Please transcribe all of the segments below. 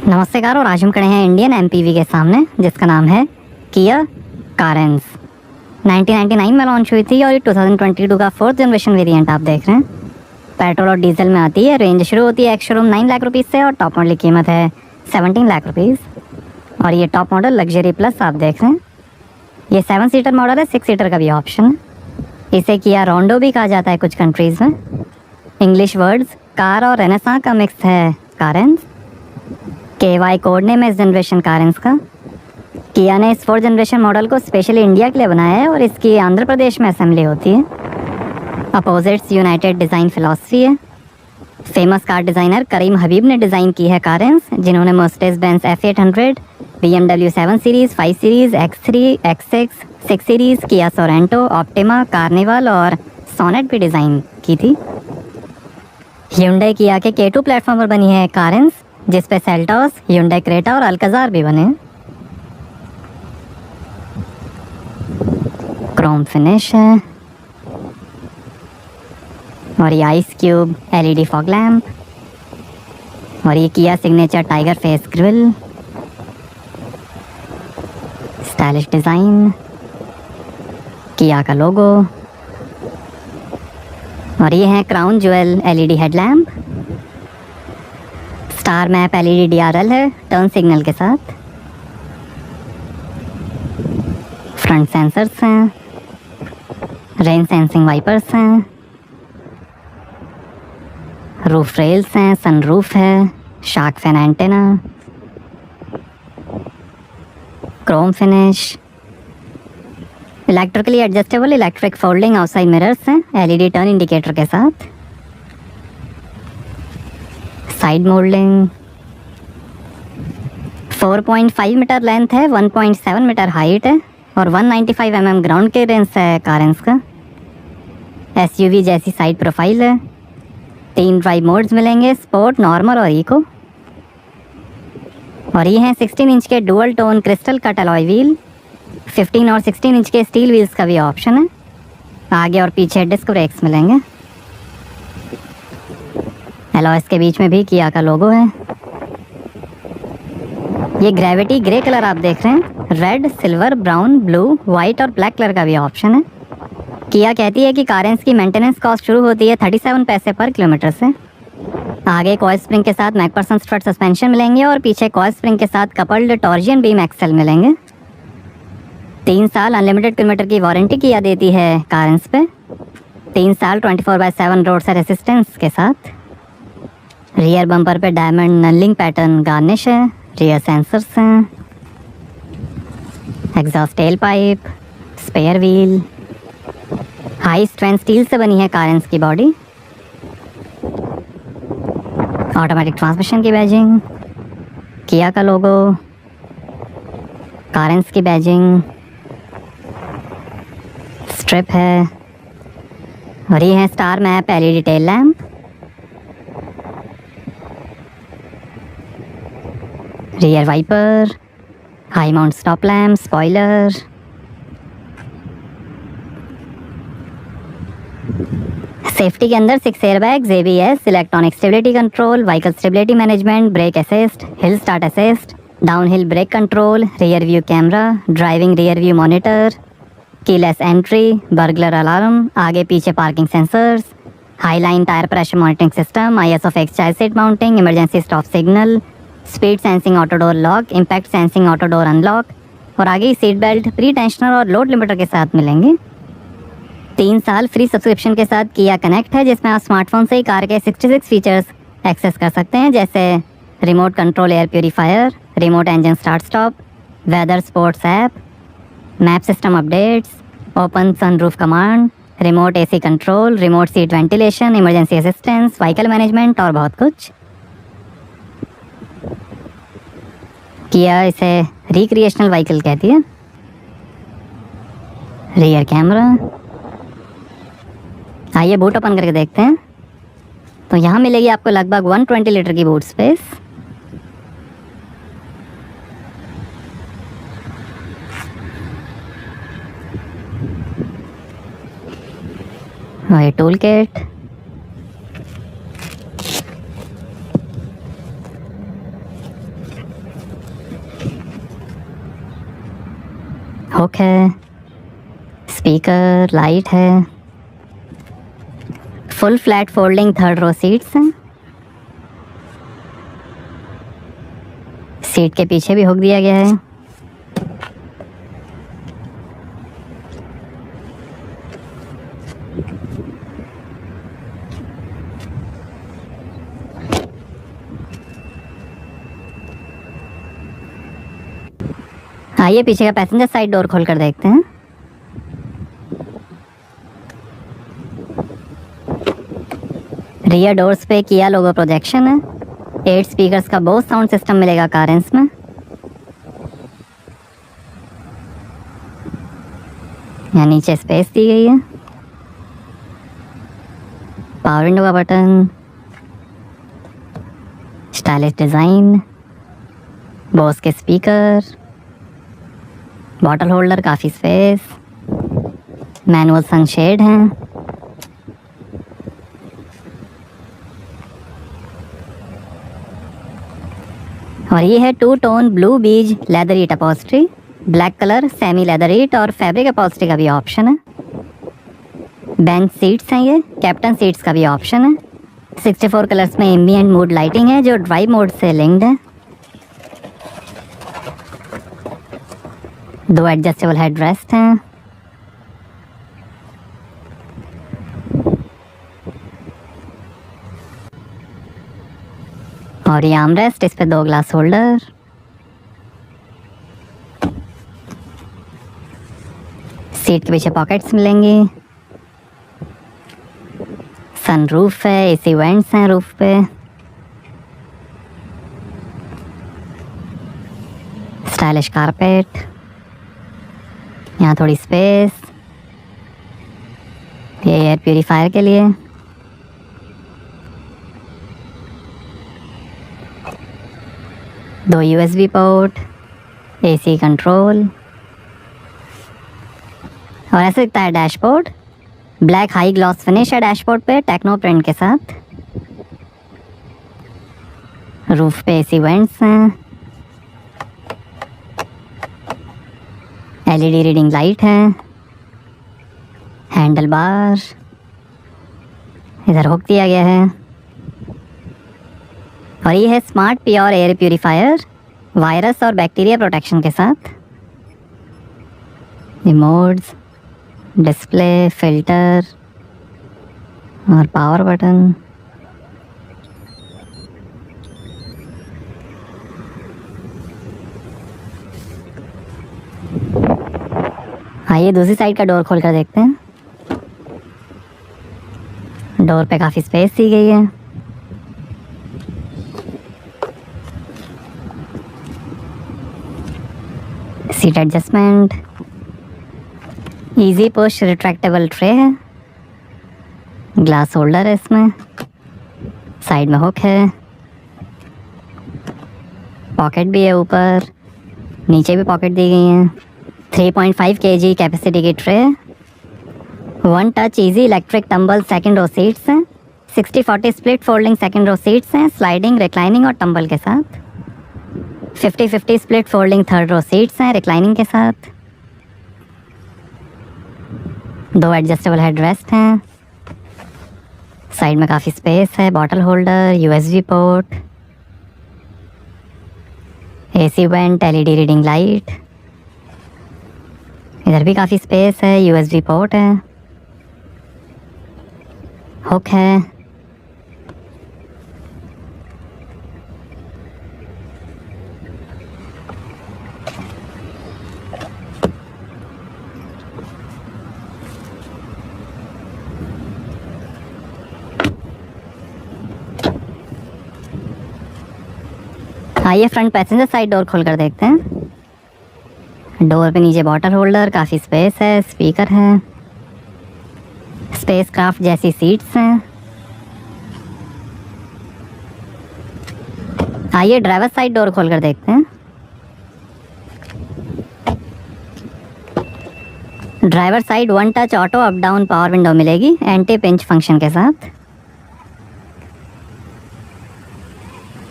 नमस्कार। और आज हम खड़े हैं इंडियन एमपीवी के सामने जिसका नाम है किया कारेंस। 1999 में लॉन्च हुई थी और ये 2022 का 4th जनरेशन वेरिएंट आप देख रहे हैं। पेट्रोल और डीजल में आती है। रेंज शुरू होती है एक्स शोरूम 9 लाख रुपीज़ से और टॉप मॉडल की कीमत है 17 लाख रुपीज़। और ये टॉप मॉडल लग्जरी प्लस आप देख रहे हैं। ये 7 सीटर मॉडल है, 6 सीटर का भी ऑप्शन है। इसे किया रोंडो भी कहा जाता है कुछ कंट्रीज़ में। इंग्लिश वर्ड्स कार और रेनेसां का मिक्स है कारेंस। KY कोड नेम है इस जनरेशन कारेंस का। किया ने इस 4th जनरेशन मॉडल को स्पेशली इंडिया के लिए बनाया है और इसकी आंध्र प्रदेश में असेंबली होती है। अपोजिट्स यूनाइटेड डिज़ाइन फिलॉसफी है। फेमस कार डिज़ाइनर करीम हबीब ने डिज़ाइन की है कारेंस, जिन्होंने Mercedes Benz F800, BMW 7 series, 5 series, X3, X6, 6 series, किया सोरेंटो, ऑप्टिमा, कार्निवल और सोनेट भी डिज़ाइन की थी। Hyundai किया के K2 प्लेटफॉर्म पर बनी है कारेंस, जिस पे सेल्टॉस, Hyundai क्रेटा और अल्काजार भी बने। क्रोम फिनिश है और ये ice cube LED fog lamp और ये किया signature tiger face grill. Stylish design, किया का लोगो और ये है crown jewel LED headlamp. Star map LED DRL है टर्न सिग्नल के साथ। फ्रंट सेंसर्स हैं, रेन सेंसिंग वाइपर्स हैं, रूफ रेल्स हैं, सनरूफ है, shark fan antenna, Chrome finish, electrically adjustable electric folding outside mirrors हैं LED टर्न इंडिकेटर के साथ। साइड मोल्डिंग, 4.5 मीटर लेंथ है, 1.7 मीटर हाइट है और 195 mm ग्राउंड क्लियरेंस है कारेंस का। SUV जैसी साइड प्रोफाइल है। 3 ड्राइव मोड्स मिलेंगे, स्पोर्ट, नॉर्मल और इको। और ये हैं 16 इंच के dual tone crystal cut alloy wheel. 15 और 16 इंच के स्टील व्हील्स का भी ऑप्शन है। आगे और पीछे डिस्क ब्रेक्स मिलेंगे। एलॉयस के बीच में भी किया का लोगो है। ये ग्रेविटी ग्रे कलर आप देख रहे हैं। Red, silver, brown, blue, white और ब्लैक कलर का भी ऑप्शन है। किया कहती है कि कारेंस की मेंटेनेंस कॉस्ट शुरू होती है 37 पैसे पर किलोमीटर से। आगे कॉइल स्प्रिंग के साथ मैकफरसन स्ट्रट सस्पेंशन मिलेंगे और पीछे कॉइल स्प्रिंग के साथ कपल्ड टॉर्जियन बीम एक्सेल मिलेंगे। 3 साल अनलिमिटेड किलोमीटर की वारंटी किया देती है कारेंस पे। 3 साल 24/7 रोड से रेसिस्टेंस के साथ। रियर बम्पर पे डायमंड नलिंग पैटर्न गार्निश है। रियर सेंसर्स हैं, exhaust tail pipe, spare wheel. High strength steel से बनी है कारेंस की बॉडी। ऑटोमेटिक ट्रांसमिशन की बैजिंग, किया का लोगो, कारेंस की बैजिंग, स्ट्रिप है और ये है star map LED tail lamp. Rear wiper, high mount stop lamp, spoiler. Safety के अंदर 6 airbags, ABS, electronic stability control, vehicle stability management, brake assist, hill start assist, down hill brake control, rear view camera, driving rear view monitor, keyless entry, burglar alarm, आगे पीछे parking sensors, high line tyre pressure monitoring system, ISO fix child seat mounting, emergency stop signal, speed sensing auto door lock, impact sensing auto door unlock और आगे seat belt, pre tensioner और load limiter के साथ मिलेंगे। 3 साल free subscription के साथ किया कनेक्ट है, जिसमें आप स्मार्टफोन से ही कार के 66 फीचर्स एक्सेस कर सकते हैं, जैसे remote control air purifier, remote engine start stop, weather sports app, map system updates, open sunroof command, remote AC control, remote seat ventilation, emergency assistance, vehicle management और बहुत कुछ। Kia इसे recreational vehicle कहती है। रियर कैमरा, आइए boot open करके देखते हैं। तो यहाँ मिलेगी आपको लगभग 120 लीटर की बूट स्पेस। और ये टूल किट, हुक है, स्पीकर, लाइट है, full flat folding third row seats हैं। सीट के पीछे भी हुक दिया गया है। आइए पीछे का पैसेंजर साइड डोर खोल कर देखते हैं। रियर डोर्स पे किया लोगो प्रोजेक्शन है। 8 स्पीकर्स का बोस साउंड सिस्टम मिलेगा कारेंस में। यहाँ नीचे स्पेस दी गई है। पावर विंडो का बटन, स्टाइलिश डिज़ाइन, बोस के स्पीकर, बॉटल होल्डर, काफ़ी स्पेस, मैनुअल सनशेड हैं। और ये है 2 tone blue beige leatherette upholstery, black colour semi leatherette और फैब्रिक अपॉस्ट्री का भी ऑप्शन है। बेंच सीट्स हैं, ये कैप्टन सीट्स का भी ऑप्शन है। 64 कलर्स में एम्बिएंट मूड लाइटिंग है जो ड्राइव मोड से लिंक्ड है। 2 एडजस्टेबल हेडरेस्ट हैं। और ये आर्मरेस्ट, इस पे 2 ग्लास होल्डर। सीट के पीछे पॉकेट्स मिलेंगी। सन रूफ है, एसी वेंट्स हैं रूफ पे। स्टाइलिश कारपेट, यहाँ थोड़ी स्पेस, ये एयर प्यूरीफायर के लिए। दो USB पोर्ट, AC कंट्रोल। और ऐसे दिखता है dashboard. Black high gloss finish है डैशबोर्ड पे टेक्नो प्रिंट के साथ। रूफ पे AC वेंट्स हैं। LED रीडिंग लाइट है। हैंडल बार, इधर हुक दिया गया है। और ये है smart pure air purifier, virus और बैक्टीरिया प्रोटेक्शन के साथ। ये मोड्स, डिस्प्ले, फिल्टर और पावर बटन। आइए दूसरी साइड का डोर खोल कर देखते हैं। डोर पे काफ़ी स्पेस दी गई है। Seat adjustment, easy push retractable tray है। ग्लास होल्डर है इसमें। साइड में हुक है। पॉकेट भी है ऊपर, नीचे भी पॉकेट दी गई हैं। 3.5 kg कैपेसिटी की tray. 1 touch easy electric tumble second row seats हैं। 60-40 split folding second row seats हैं, स्लाइडिंग, रिक्लाइनिंग और टम्बल के साथ। 50-50 split folding third row seats हैं, रिक्लाइनिंग के साथ। 2 एडजस्टेबल हेडरेस्ट हैं। साइड में काफ़ी स्पेस है। Bottle holder, USB port, AC went, LED reading light. इधर भी काफ़ी स्पेस है। USB पोर्ट है। हुक है। आइए फ्रंट पैसेंजर साइड डोर खोल कर देखते हैं। डोर पे नीचे बॉटल होल्डर, काफ़ी स्पेस है। स्पीकर है। स्पेस क्राफ्ट जैसी सीट्स हैं। आइए ड्राइवर साइड डोर खोल कर देखते हैं। Driver side 1 touch auto up down power window मिलेगी एंटी पिंच फंक्शन के साथ।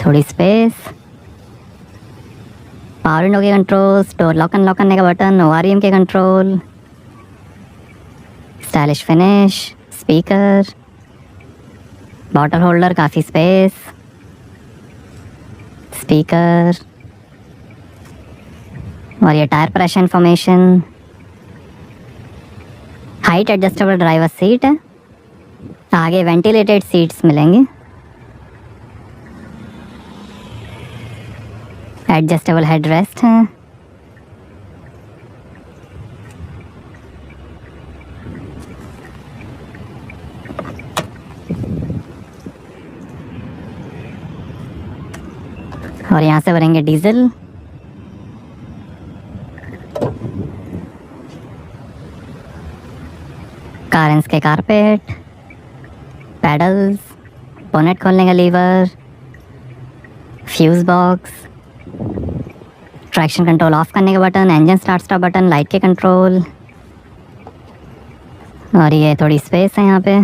थोड़ी स्पेस, पावर विंडो के कंट्रोल्स, डोर लॉक अनलॉक करने का बटन, ORM के control, stylish finish, speaker, bottle holder, काफ़ी स्पेस, स्पीकर, और ये tyre pressure information, height adjustable driver seat है, आगे वेंटिलेटेड सीट्स मिलेंगे, एडजस्टेबल हेड रेस्ट है, और यहाँ से भरेंगे डीजल। कारंस के कारपेट, पैडल्स, बोनेट खोलने का lever, fuse box, traction control off करने का button, engine start stop button, light के कंट्रोल, और ये थोड़ी स्पेस है यहाँ पे,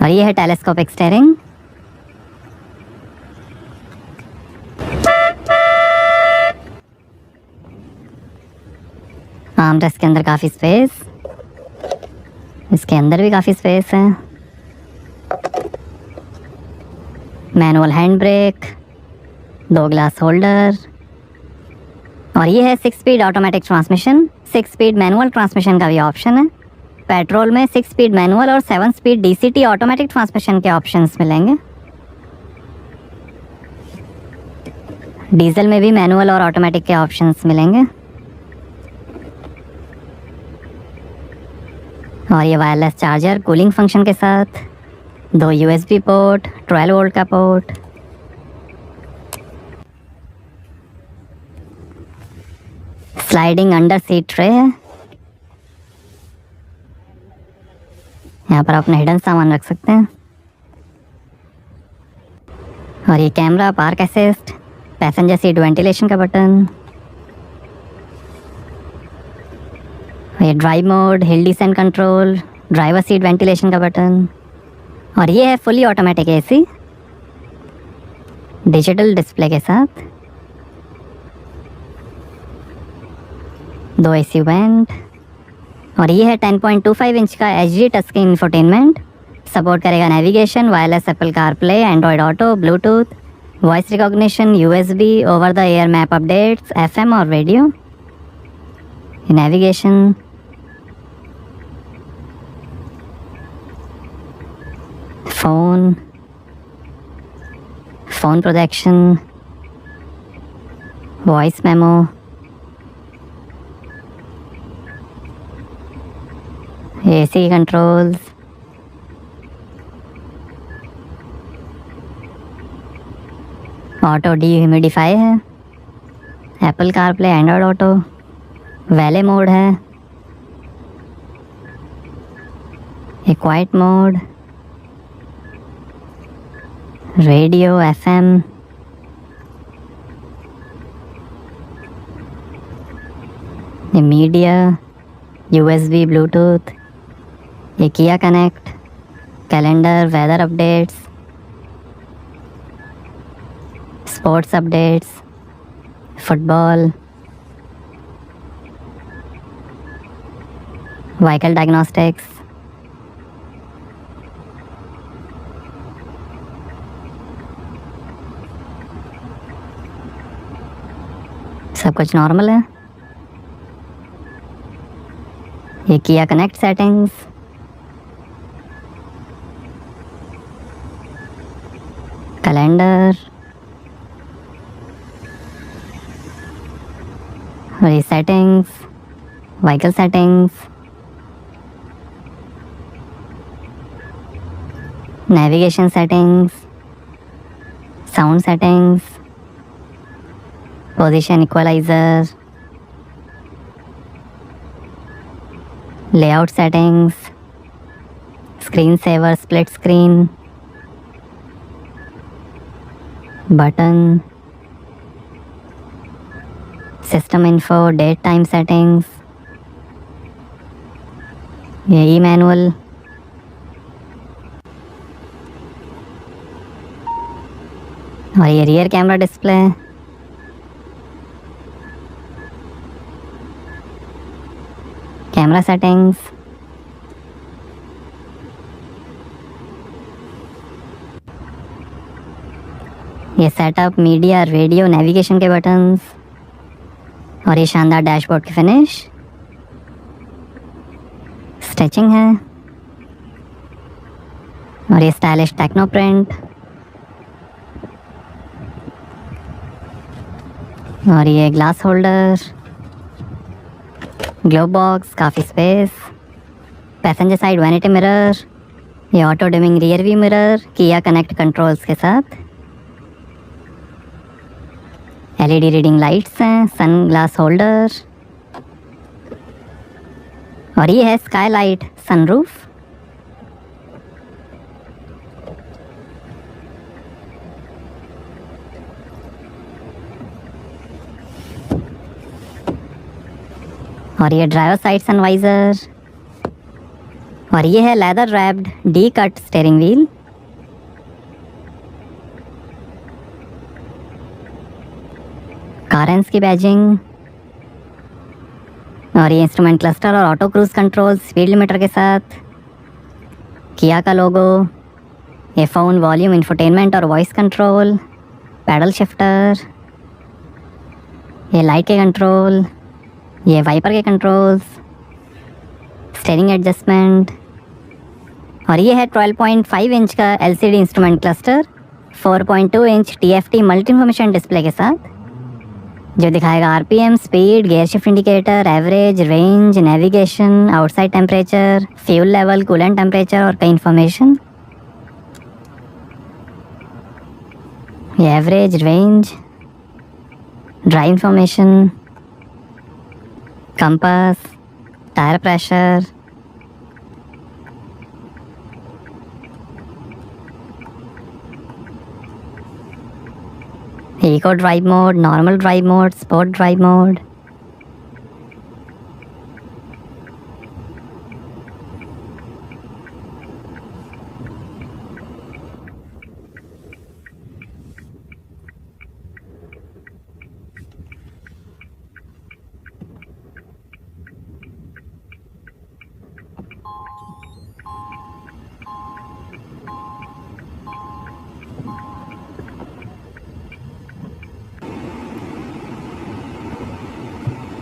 और ये है टेलीस्कोपिक स्टीयरिंग। आर्मरेस्ट के अंदर काफ़ी स्पेस, इसके अंदर भी काफ़ी स्पेस है, manual hand brake, 2 glass holder, और ये है 6 speed automatic transmission. 6 speed manual transmission का भी ऑप्शन है। पेट्रोल में 6 स्पीड मैनुअल और 7 स्पीड DCT ऑटोमेटिक ट्रांसमिशन के ऑप्शंस मिलेंगे। डीजल में भी मैनुअल और ऑटोमेटिक के ऑप्शंस मिलेंगे। और ये वायरलेस चार्जर कूलिंग फंक्शन के साथ, 2 USB पोर्ट, 12 वोल्ट का port, sliding under seat tray है, यहाँ पर अपने हिडन सामान रख सकते हैं। और ये camera, park assist, passenger seat ventilation का बटन, ये drive mode, hill descent control, driver seat ventilation का बटन, और ये है fully automatic AC digital display के साथ, 2 AC वेंट, और ये है 10.25 इंच का HD touch screen infotainment. Support करेगा navigation, wireless Apple CarPlay, Android auto, Bluetooth, voice recognition, USB, over the air map updates, FM और radio, navigation, phone projection, voice memo, AC controls, auto dehumidify है, Apple CarPlay, Android auto, valet mode है, एक quiet mode, radio, FM, ये media, USB, ब्लूटूथ, ये Kia connect, calendar, weather updates, sports updates, football, vehicle diagnostics, सब कुछ normal है। ये किया कनेक्ट सेटिंग्स, कैलेंडर, और ये settings, vehicle settings, navigation settings, sound settings, position equaliser, layout settings, screen saver, split screen, button, system info, date time settings, ये e manual, और ये rear camera display, camera settings, ये setup, media, radio, navigation के buttons और ये शानदार dashboard की finish, stitching है और ये स्टाइलिश टेक्नो प्रिंट और ये ग्लास होल्डर, ग्लोब बॉक्स, काफ़ी space, passenger side vanity mirror, ये auto dimming rear view mirror Kia connect controls के साथ, एलईडी रीडिंग लाइट्स हैं, सन ग्लास होल्डर और ये है स्काईलाइट सनरूफ। और ये ड्राइवर साइड सनवाइजर और ये है leather wrapped D cut steering wheel. Carens की बैजिंग और ये इंस्ट्रूमेंट क्लस्टर और auto cruise control speed limiter के साथ, किया का लोगो, ये फ़ोन वॉल्यूम इंफोटेनमेंट और वॉइस कंट्रोल, पैडल शिफ्टर, ये लाइट के कंट्रोल, ये वाइपर के कंट्रोल्स, स्टीयरिंग एडजस्टमेंट और ये है 12.5 इंच का LCD instrument cluster 4.2 inch TFT multi information display के साथ, जो दिखाएगा RPM, speed, gear shift indicator, average, range, navigation, outside temperature, fuel level, coolant temperature और कई इन्फॉर्मेशन। ये average, range, drive information, compass, tyre pressure, eco drive mode, normal drive mode, sport drive mode,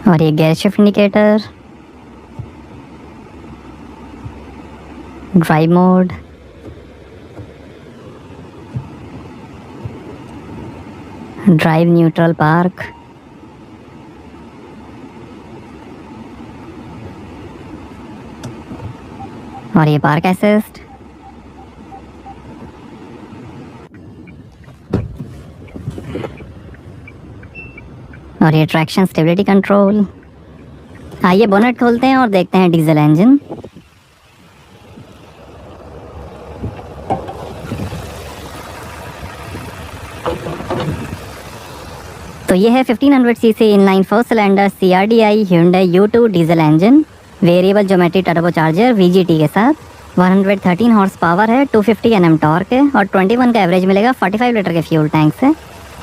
और ये gear shift indicator, drive mode, drive neutral park, और ये park assist, और ये traction stability control. आइए बोनट खोलते हैं और देखते हैं डीजल इंजन। तो ये है 1500 CC inline 4 cylinder CRDI Hyundai U2 diesel engine, variable geometry turbocharger VGT के साथ, 113 हॉर्स पावर है, 250 Nm टॉर्क है और 21 का एवरेज मिलेगा 45 लीटर के फ्यूल टैंक से।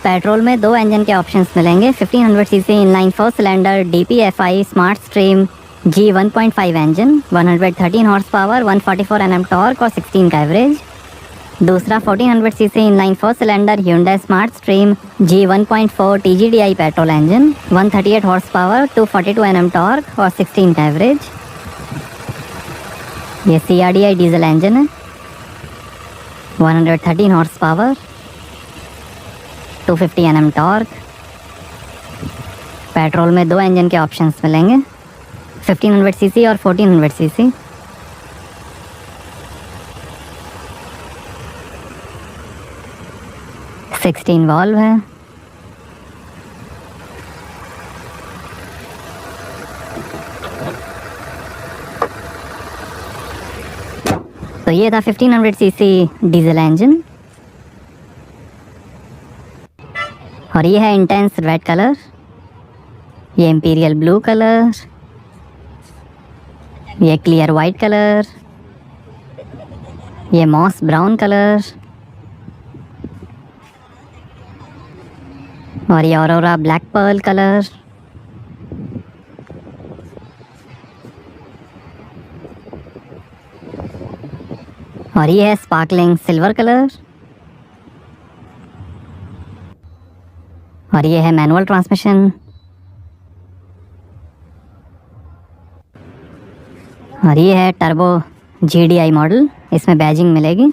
पेट्रोल में 2 इंजन के ऑप्शंस मिलेंगे, 1500 CC inline 4 cylinder DPFI smart stream G 1.5 engine, 113 horse power, 144 Nm torque और 16 का एवरेज। दूसरा 1400 CC inline 4 cylinder Hyundai smart stream G 1.4 TGDI petrol engine, 138 horse power, 242 Nm torque और 16 का average. ये CRDI diesel engine है, 113 horse power, 250 Nm torque. Petrol में 2 engine के options मिलेंगे, 1500 सीसी और 1400 सीसी। सिक्सटीन वॉल्व है। तो ये था 1500 सीसी डीजल इंजन और ये है इंटेंस रेड कलर, ये इंपीरियल ब्लू कलर, ये क्लियर वाइट कलर, ये मॉस ब्राउन कलर और ये ऑरोरा ब्लैक पर्ल कलर। और ये है स्पार्कलिंग सिल्वर कलर। और ये है मैनुअल ट्रांसमिशन। और ये है टर्बो GDI मॉडल, इसमें बैजिंग मिलेगी।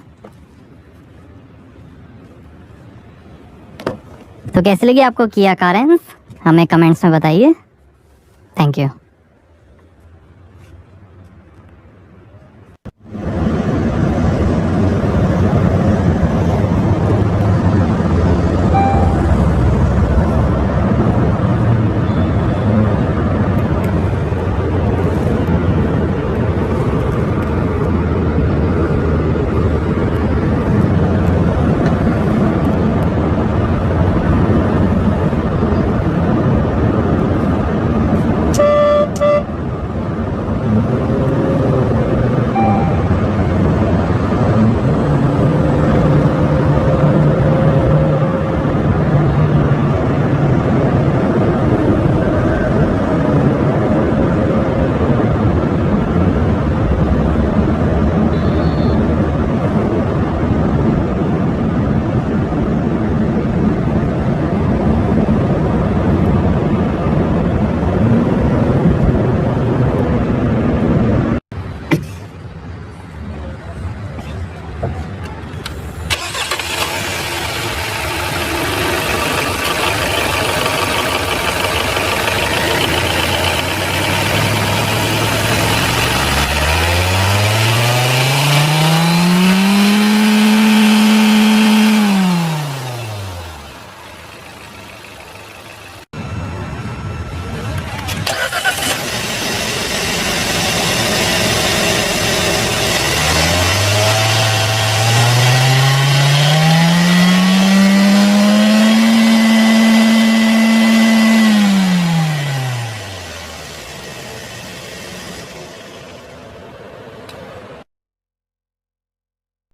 तो कैसी लगी आपको किया कारेंस, हमें कमेंट्स में बताइए। Thank you.